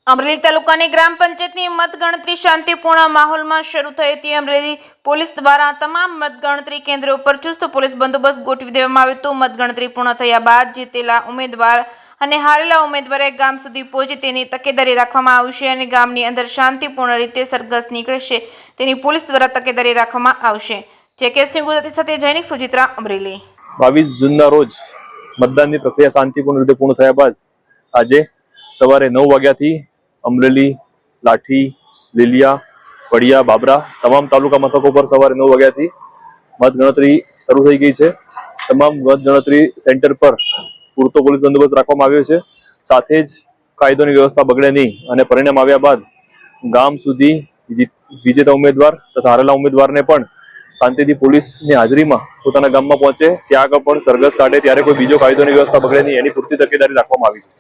અમરેલી તાલુકાની ગ્રામ પંચાયતની મતગણતરી શાંતિપૂર્ણ માહોલમાં શરૂ થઈ હતી। અમરેલી પોલીસ દ્વારા તમામ મતગણતરી કેન્દ્રો પર ચુસ્ત પોલીસ બંદોબસ્ત ગોઠવી દેવામાં આવ્યો હતો। મતગણતરી પૂર્ણ થયા બાદ જીતેલા ઉમેદવાર અને હારેલા ઉમેદવારે ગામ સુધી પહોંચે તેની તકેદારી રાખવામાં આવશે અને ગામની અંદર શાંતિપૂર્ણ રીતે સરઘસ નીકળશે તેની પોલીસ દ્વારા તકેદારી રાખવામાં આવશે। જે.કે. સિંહ ગુજરાતી સાથે જૈનિક સુચિત્રા અમરેલી। 22 જૂનના રોજ મતદાનની પ્રક્રિયા શાંતિપૂર્ણ રીતે પૂર્ણ થયા બાદ આજે સવારે 9 વાગ્યાથી અમરેલી, લાઠી, લીલિયા, વડિયા, બાબરા તમામ તાલુકા મથકો પર સવારે 9 વાગ્યાથી મતગણતરી શરૂ થઈ ગઈ છે। તમામ મતગણતરી સેન્ટર પર પૂરતો પોલીસ બંદોબસ્ત રાખવામાં આવ્યો છે। સાથે જ કાયદોની વ્યવસ્થા બગડે નહીં અને પરિણામ આવ્યા બાદ ગામ સુધી વિજેતા ઉમેદવાર તથા હારેલા ઉમેદવારને પણ શાંતિથી પોલીસની હાજરીમાં પોતાના ગામમાં પહોંચે ત્યાં આગળ પણ સરઘસ કાઢે ત્યારે કોઈ બીજો કાયદોની વ્યવસ્થા બગડે નહીં એની પૂરતી તકેદારી રાખવામાં આવી છે।